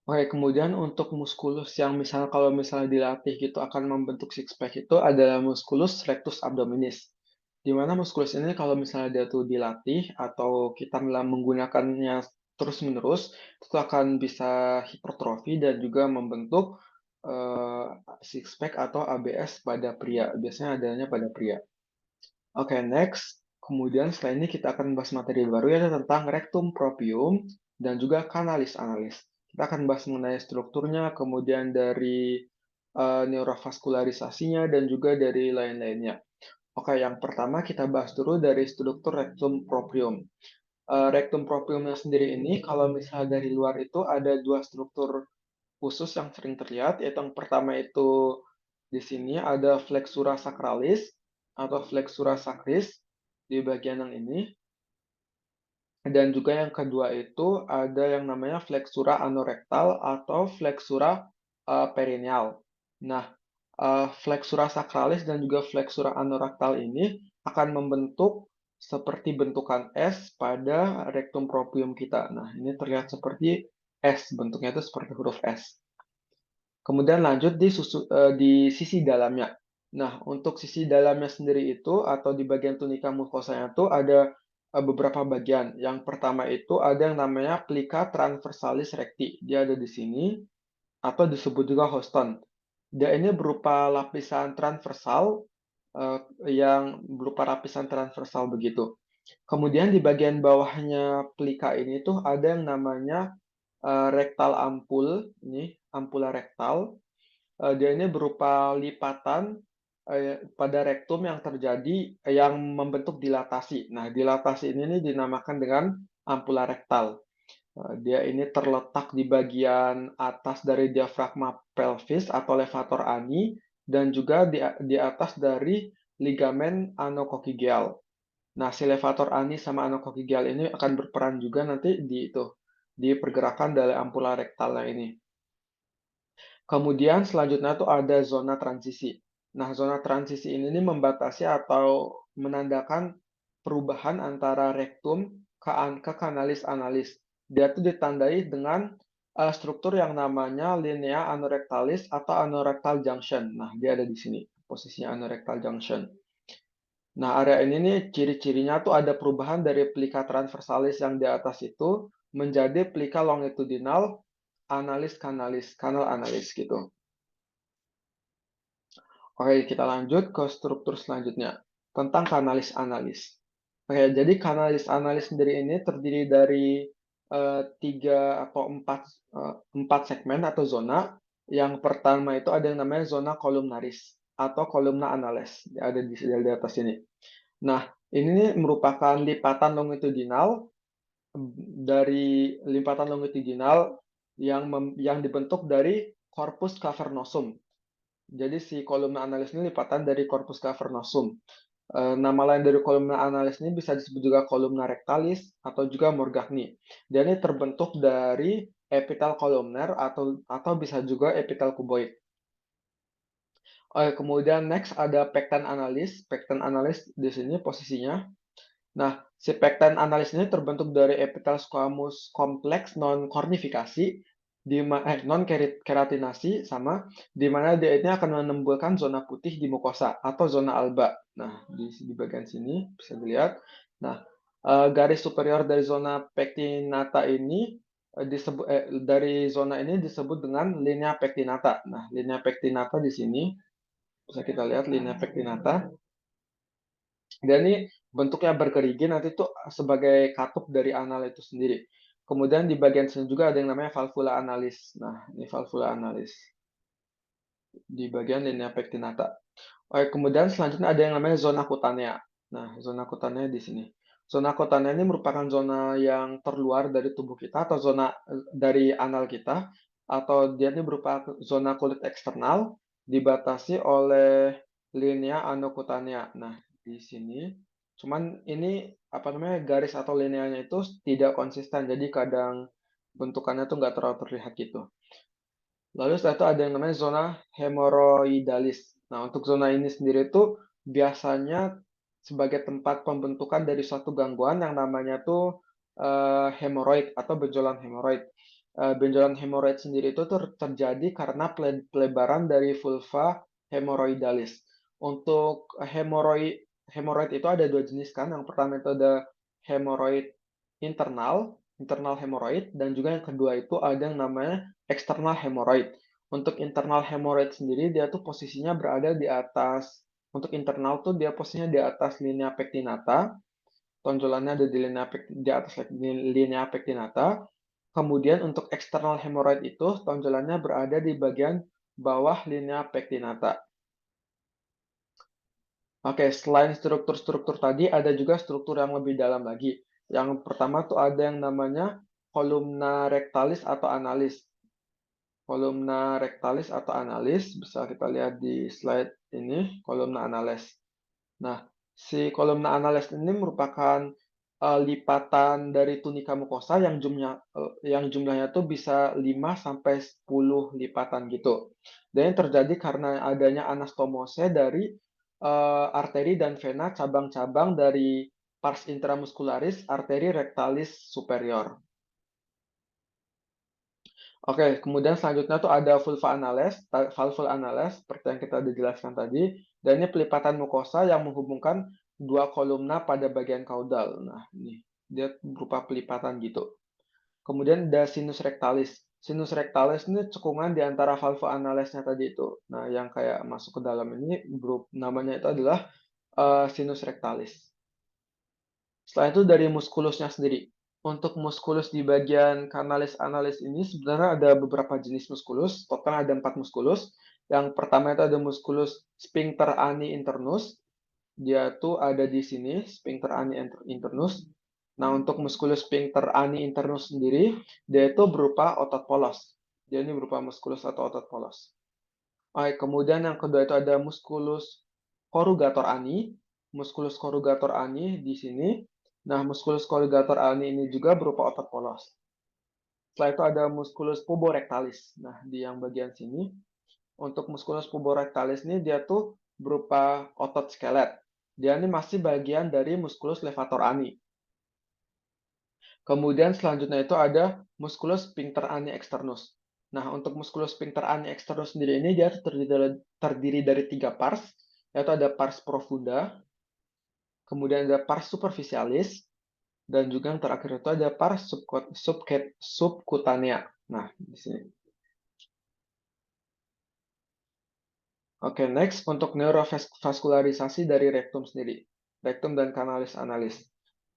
Oke, kemudian untuk muskulus yang misalnya kalau misalnya dilatih gitu akan membentuk six pack itu adalah musculus rectus abdominis. Di mana muskulus ini kalau misalnya dia tuh dilatih atau kita menggunakannya terus-menerus, itu akan bisa hipertrofi dan juga membentuk eh, six pack atau ABS pada pria. Biasanya adanya pada pria. Oke, next. Kemudian setelah ini kita akan bahas materi baru yaitu tentang rectum proprium dan juga canalis analis. Kita akan bahas mengenai strukturnya, kemudian dari neurovaskularisasinya dan juga dari lain-lainnya. Oke, yang pertama kita bahas dulu dari struktur rectum proprium. Rectum propriumnya sendiri ini kalau misalnya dari luar itu ada dua struktur khusus yang sering terlihat, yaitu yang pertama itu di sini ada flexura sacralis atau flexura sacris di bagian yang ini. Dan juga yang kedua itu ada yang namanya flexura anorektal atau flexura perineal. Nah, flexura sacralis dan juga flexura anorektal ini akan membentuk seperti bentukan S pada rectum proprium kita. Nah, ini terlihat seperti S, bentuknya itu seperti huruf S. Kemudian lanjut di sisi dalamnya. Nah, untuk sisi dalamnya sendiri itu atau di bagian tunika mukosanya itu ada beberapa bagian. Yang pertama itu ada yang namanya plica transversalis recti. Dia ada di sini atau disebut juga Houston. Dia ini berupa lapisan transversal yang berupa lapisan transversal begitu. Kemudian di bagian bawahnya plika ini tuh ada yang namanya rektal ampul, ini ampula rektal. Dia ini berupa lipatan pada rektum yang terjadi yang membentuk dilatasi. Nah, dilatasi ini dinamakan dengan ampula rektal. Dia ini terletak di bagian atas dari diafragma pelvis atau levator ani dan juga di atas dari ligamen anokokigeal. Nah, si levator ani sama anokokigeal ini akan berperan juga nanti di pergerakan dari ampula rektalnya ini. Kemudian selanjutnya tuh ada zona transisi. Nah, zona transisi ini nih membatasi atau menandakan perubahan antara rektum ke kanalis analis. Dia tuh ditandai dengan struktur yang namanya linea anorectalis atau anorectal junction. Nah, dia ada di sini, posisinya anorectal junction. Nah, area ini nih ciri-cirinya tuh ada perubahan dari plika transversalis yang di atas itu menjadi plika longitudinal analis kanalis, kanal analis gitu. Oke, kita lanjut ke struktur selanjutnya tentang kanalis analis. Oke, jadi kanalis analis sendiri ini terdiri dari tiga atau empat segmen atau zona. Yang pertama itu ada yang namanya zona kolumnaris atau kolumna anales, ada di atas ini. Nah, ini nih merupakan lipatan longitudinal yang dibentuk dari corpus cavernosum. Jadi si kolumna analis ini lipatan dari corpus cavernosum. Nama lain dari kolumna analis ini bisa disebut juga kolumna rectalis atau juga morgagni. Dia ini terbentuk dari epitel kolumner atau bisa juga epitel kuboid. Kemudian next ada pecten analis. Pecten analis di sini posisinya. Nah, si pecten analis ini terbentuk dari epitel squamous kompleks non kornifikasi non keratinasi sama di mana dia ini akan menimbulkan zona putih di mukosa atau zona alba. Nah, di bagian sini bisa dilihat. Nah, garis superior dari zona pectinata ini dari zona ini disebut dengan linea pectinata. Nah, linea pectinata di sini bisa kita lihat linea pectinata. Dan ini bentuknya bergerigi nanti itu sebagai katup dari anal itu sendiri. Kemudian di bagian sini juga ada yang namanya valvula analis. Nah, ini valvula analis di bagian linea pectinata. Oke, kemudian selanjutnya ada yang namanya zona kutanea. Nah, zona kutanea di sini. Zona kutanea ini merupakan zona yang terluar dari tubuh kita atau zona dari anal kita atau dia ini berupa zona kulit eksternal dibatasi oleh linea anokutanea. Nah, di sini cuman ini apa namanya garis atau lineanya itu tidak konsisten jadi kadang bentukannya tuh nggak terlalu terlihat gitu. Lalu setelah itu ada yang namanya zona hemoroidalis. Nah, untuk zona ini sendiri itu biasanya sebagai tempat pembentukan dari suatu gangguan yang namanya tuh hemoroid atau benjolan hemoroid. benjolan hemoroid sendiri itu terjadi karena pelebaran dari vulva hemoroidalis. Untuk hemoroid itu ada dua jenis kan. Yang pertama itu ada hemoroid internal hemoroid, dan juga yang kedua itu ada yang namanya eksternal hemoroid. Untuk internal hemoroid sendiri dia tuh posisinya berada di atas. Untuk internal tuh dia posisinya di atas linea pectinata. Tonjolannya ada di atas linea pectinata. Kemudian untuk eksternal hemoroid itu tonjolannya berada di bagian bawah linea pectinata. Oke, selain struktur-struktur tadi, ada juga struktur yang lebih dalam lagi. Yang pertama tuh ada yang namanya kolumna rectalis atau analis. Kolumna rectalis atau analis, bisa kita lihat di slide ini, kolumna analis. Nah, si kolumna analis ini merupakan lipatan dari tunika mukosa yang jumlahnya tuh bisa 5 sampai 10 lipatan gitu. Dan ini terjadi karena adanya anastomose dari arteri dan vena cabang-cabang dari pars intramuscularis arteri rectalis superior. Oke, kemudian selanjutnya tuh ada vulva anales, seperti yang kita udah jelaskan tadi, dan ini pelipatan mukosa yang menghubungkan dua kolumna pada bagian kaudal. Nah, ini dia berupa pelipatan gitu. Kemudian ada sinus rectalis. Sinus rectalis ini cekungan di antara valva analesnya tadi itu. Nah, yang kayak masuk ke dalam ini namanya itu adalah sinus rectalis. Setelah itu dari muskulusnya sendiri. Untuk muskulus di bagian kanalis analis ini sebenarnya ada beberapa jenis muskulus, total ada 4 muskulus. Yang pertama itu ada muskulus sphincter ani internus, dia tuh ada di sini, sphincter ani internus. Nah, untuk muskulus sphincter ani internus sendiri, dia itu berupa otot polos. Dia ini berupa muskulus atau otot polos. Oke, kemudian yang kedua itu ada muskulus corrugator ani. Muskulus corrugator ani di sini. Nah, muskulus corrugator ani ini juga berupa otot polos. Setelah itu ada muskulus puborectalis. Nah, di yang bagian sini, untuk muskulus puborectalis ini dia tuh berupa otot skelet. Dia ini masih bagian dari muskulus levator ani. Kemudian selanjutnya itu ada musculus sphincter ani externus. Nah, untuk musculus sphincter ani externus sendiri ini dia terdiri dari 3 pars, yaitu ada pars profunda, kemudian ada pars superficialis, dan juga yang terakhir itu ada pars subcutanea. Nah, di sini. Oke, next untuk neurovaskularisasi dari rektum sendiri. Rektum dan kanalis analis.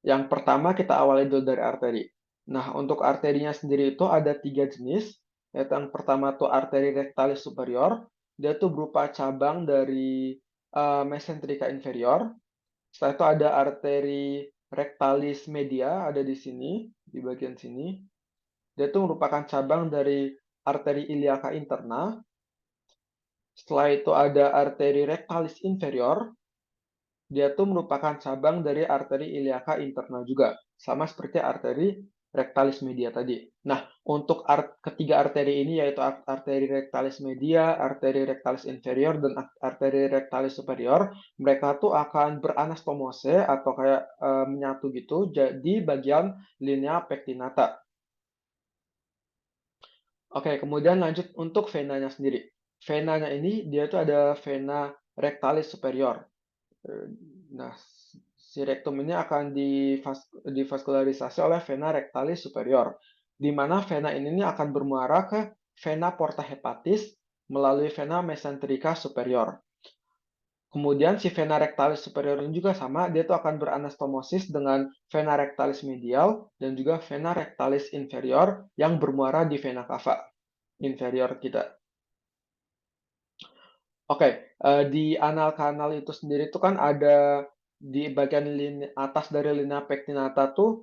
Yang pertama kita awali dulu dari arteri. Nah, untuk arterinya sendiri itu ada 3 jenis. Yaitu yang pertama itu arteri rectalis superior. Dia tuh berupa cabang dari mesenterika inferior. Setelah itu ada arteri rectalis media, ada di sini, di bagian sini. Dia tuh merupakan cabang dari arteri iliaca interna. Setelah itu ada arteri rectalis inferior. Dia tuh merupakan cabang dari arteri iliaca interna juga, sama seperti arteri rectalis media tadi. Nah, untuk ketiga arteri ini yaitu arteri rectalis media, arteri rectalis inferior, dan arteri rectalis superior, mereka tuh akan beranastomose atau kayak menyatu gitu jadi bagian linea pectinata. Oke, kemudian lanjut untuk venanya sendiri. Venanya ini dia tuh ada vena rectalis superior. Nah, si rektum ini akan divaskularisasi oleh vena rectalis superior, di mana vena ini akan bermuara ke vena porta hepatis melalui vena mesenterica superior. Kemudian si vena rectalis superior ini juga sama, dia tuh akan beranastomosis dengan vena rectalis medial dan juga vena rectalis inferior yang bermuara di vena cava inferior kita. Oke, di anal kanal itu sendiri tuh kan ada di bagian atas dari linea pectinata tuh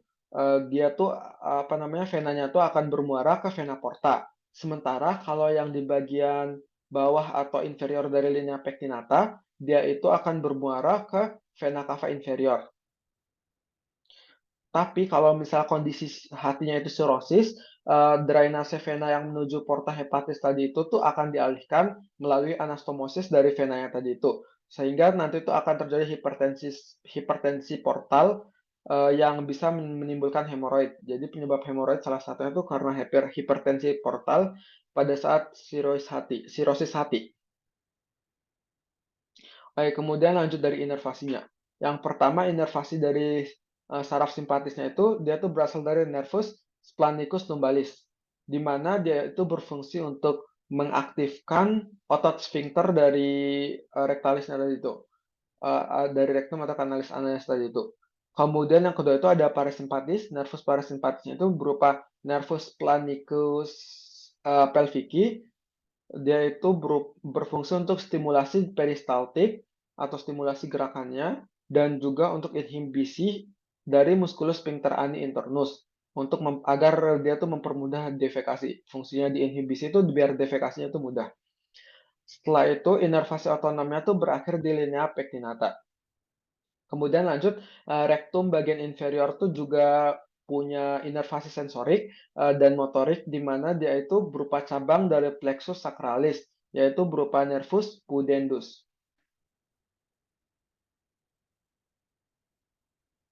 dia tuh apa namanya venanya tuh akan bermuara ke vena porta. Sementara kalau yang di bagian bawah atau inferior dari linea pectinata dia itu akan bermuara ke vena cava inferior. Tapi kalau misal kondisi hatinya itu sirosis, drainase vena yang menuju porta hepatis tadi itu tuh akan dialihkan melalui anastomosis dari venanya tadi itu. Sehingga nanti itu akan terjadi hipertensi portal yang bisa menimbulkan hemoroid. Jadi penyebab hemoroid salah satunya itu karena hipertensi portal pada saat sirosis hati. Baik, kemudian lanjut dari inervasinya. Yang pertama inervasi dari saraf simpatisnya itu dia tuh berasal dari nervus splenincus lumbalis, di mana dia itu berfungsi untuk mengaktifkan otot sphincter dari rektalisnya tadi itu, dari rektum atau kanalis analis tadi itu. Kemudian yang kedua itu ada parasimpatis. Nervus parasimpatisnya itu berupa nervus splenincus pelvici. Dia itu berfungsi untuk stimulasi peristaltik atau stimulasi gerakannya dan juga untuk inhibisi dari musculus sphincter ani internus untuk agar dia tuh mempermudah defekasi. Fungsinya diinhibisi itu biar defekasinya itu mudah. Setelah itu inervasi otonomnya tuh berakhir di linea pectinata. Kemudian lanjut, rektum bagian inferior tuh juga punya inervasi sensorik dan motorik, di mana dia itu berupa cabang dari plexus sacralis, yaitu berupa nervus pudendus.